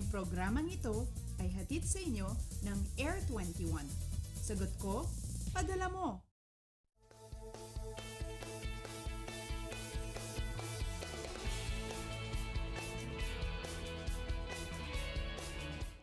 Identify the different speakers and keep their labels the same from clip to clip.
Speaker 1: Ang programang ito ay hatid sa inyo ng Air 21. Sagot ko, padala mo!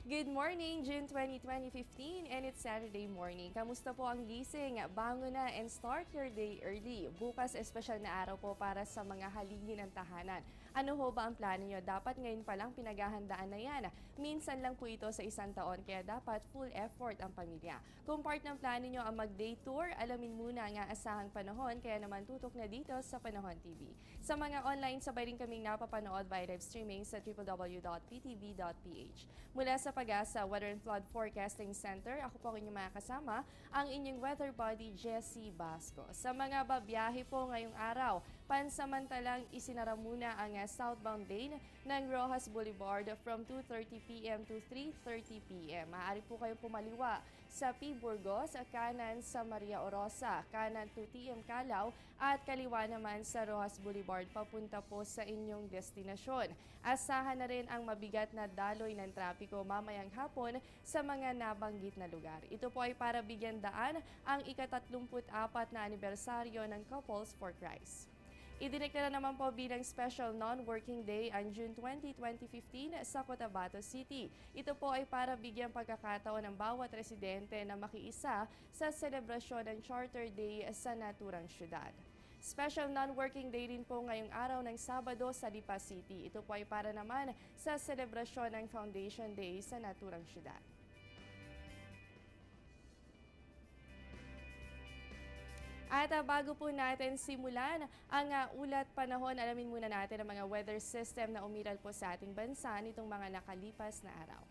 Speaker 2: Good morning, June 20, 2015, and it's Saturday morning. Kamusta po ang gising? Bangon na and start your day early. Bukas, espesyal na araw po para sa mga haligi ng tahanan. Ano ho ba ang plano nyo? Dapat ngayon pa lang pinaghahandaan na yan. Minsan lang po ito sa isang taon, kaya dapat full effort ang pamilya. Kung part ng plano nyo ang mag-day tour, alamin muna ang aasahang panahon, kaya naman tutok na dito sa Panahon TV. Sa mga online, sabay rin kaming napapanood by live streaming sa www.ptv.ph. Mula sa Pag-asa Weather and Flood Forecasting Center, ako po ang inyong mga kasama, ang inyong weather buddy, Jessie Basco. Sa mga babiyahe po ngayong araw, pansamantalang isinara muna ang southbound lane ng Rojas Boulevard from 2:30 p.m. to 3:30 p.m. Maaari po kayong pumaliwa sa P. Burgos, kanan sa Maria Orosa, kanan to TM Calao, at kaliwa naman sa Rojas Boulevard papunta po sa inyong destinasyon. Asahan na rin ang mabigat na daloy ng trapiko mamayang hapon sa mga nabanggit na lugar. Ito po ay para bigyan daan ang ika-34 na anibersaryo ng Couples for Christ. Idineklara naman po bilang special non-working day ang June 20, 2015 sa Cotabato City. Ito po ay para bigyang pagkakataon ng bawat residente na makiisa sa selebrasyon ng Charter Day sa naturang syudad. Special non-working day rin po ngayong araw ng Sabado sa Lipa City. Ito po ay para naman sa selebrasyon ng Foundation Day sa naturang syudad. At bago po natin simulan ang ulat panahon, alamin muna natin ang mga weather system na umiral po sa ating bansa nitong mga nakalipas na araw.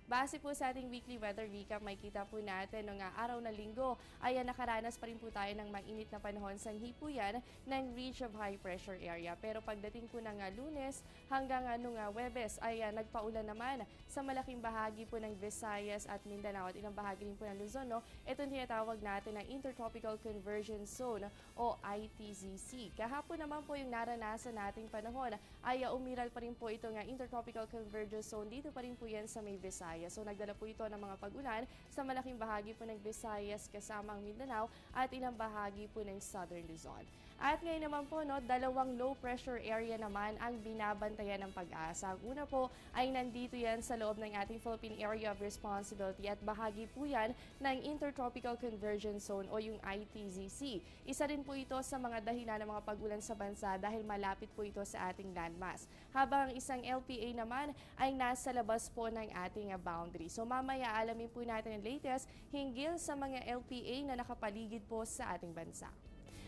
Speaker 2: Base po sa ating weekly weather recap, makikita po natin noong araw na linggo ay nakaranas pa rin po tayo ng mainit na panahon sa hipuyan ng ridge of high pressure area. Pero pagdating po ng Lunes hanggang Huwebes ay nagpaulan naman sa malaking bahagi po ng Visayas at Mindanao at ilang bahagi rin po ng Luzon. Itong tinatawag natin na Intertropical Convergence Zone o ITZC. Kahapon naman po yung naranasan nating panahon ay umiral pa rin po itong Intertropical Convergence Zone. Dito pa rin po yan sa may Visayas. So nagdala po ito ng mga pag-ulan sa malaking bahagi po ng Visayas kasama ang Mindanao at ilang bahagi po ng Southern Luzon. At ngayon naman po, dalawang low pressure area naman ang binabantayan ng Pag-asa. Ang una po ay nandito yan sa loob ng ating Philippine Area of Responsibility at bahagi po yan ng Intertropical Convergence Zone o yung ITZC. Isa rin po ito sa mga dahilan ng mga pag-ulan sa bansa dahil malapit po ito sa ating landmass. Habang ang isang LPA naman ay nasa labas po ng ating boundary. So mamaya alamin po natin ang latest hinggil sa mga LPA na nakapaligid po sa ating bansa.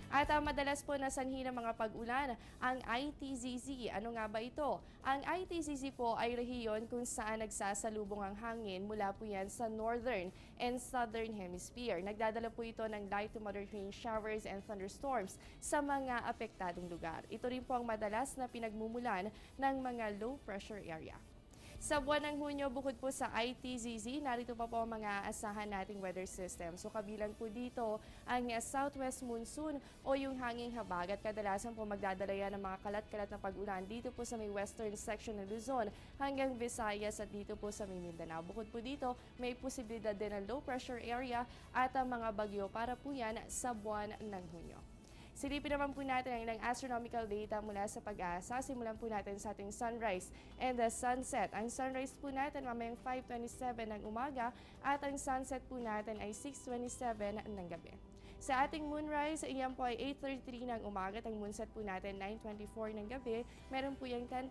Speaker 2: At madalas po nasanhi ng mga pag-ulan ang ITZZ. Ano nga ba ito? Ang ITZZ po ay rehiyon kung saan nagsasalubong ang hangin mula po yan sa northern and southern hemisphere. Nagdadala po ito ng light to moderate rain showers and thunderstorms sa mga apektadong lugar. Ito rin po ang madalas na pinagmumulan ng mga low pressure area. Sa buwan ng Hunyo, bukod po sa ITZZ, narito pa po ang mga asahan nating weather system. So kabilang po dito ang southwest monsoon o yung hanging habagat. Kadalasan po magdadala yan ng mga kalat-kalat na pag-ulan dito po sa may western section ng Luzon hanggang Visayas at dito po sa may Mindanao. Bukod po dito, may posibilidad din ng low pressure area at ang mga bagyo para po yan sa buwan ng Hunyo. Silipin naman po natin ang ilang astronomical data mula sa Pag-asa. Simulan po natin sa ating sunrise and the sunset. Ang sunrise po natin mamayang 5:27 ng umaga at ang sunset po natin ay 6:27 ng gabi. Sa ating moonrise, iyan po ay 8:33 ng umaga at ang moonset po natin 9:24 ng gabi. Meron po yung 10%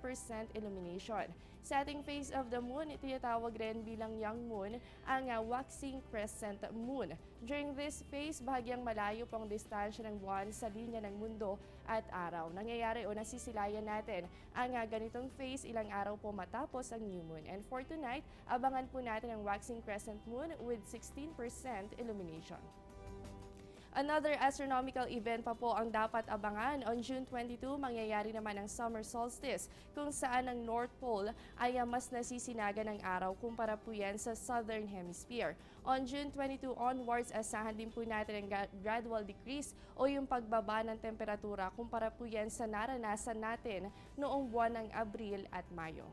Speaker 2: illumination. Sa ating phase of the moon, ito tinatawag rin bilang young moon, ang waxing crescent moon. During this phase, bahagyang malayo po ang distansya ng buwan sa linya ng mundo at araw. Nangyayari o nasisilayan natin ang ganitong phase ilang araw po matapos ang new moon. And for tonight, abangan po natin ang waxing crescent moon with 16% illumination. Another astronomical event pa po ang dapat abangan. On June 22, mangyayari naman ang summer solstice kung saan ang North Pole ay mas nasisinaga ng araw kumpara po yan sa Southern Hemisphere. On June 22 onwards, asahan din po natin ang gradual decrease o yung pagbaba ng temperatura kumpara po yan sa naranasan natin noong buwan ng Abril at Mayo.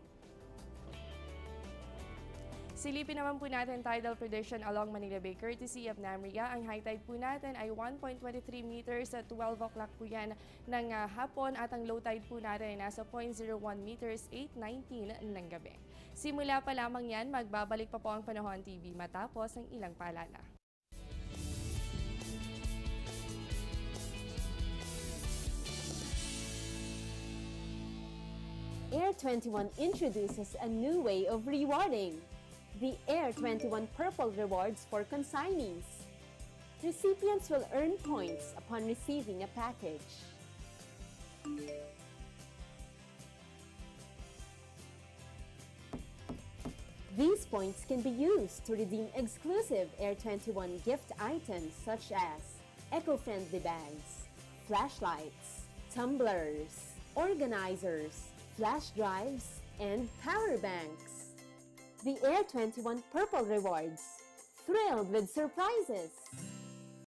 Speaker 2: Silipin naman po natin tidal prediction along Manila Bay courtesy of NAMRIA. Ang high tide po natin ay 1.23 meters at 12 o'clock po yan ng hapon at ang low tide po natin ay nasa 0.01 meters 8:19 ng gabi. Simula pa lamang yan, magbabalik pa po ang Panahon TV matapos ang ilang paalala.
Speaker 3: Air 21 introduces a new way of rewarding. The Air 21 Purple Rewards for consignees. Recipients will earn points upon receiving a package. These points can be used to redeem exclusive Air 21 gift items such as eco-friendly bags, flashlights, tumblers, organizers, flash drives, and power banks. The Air 21 Purple Rewards, thrilled with surprises!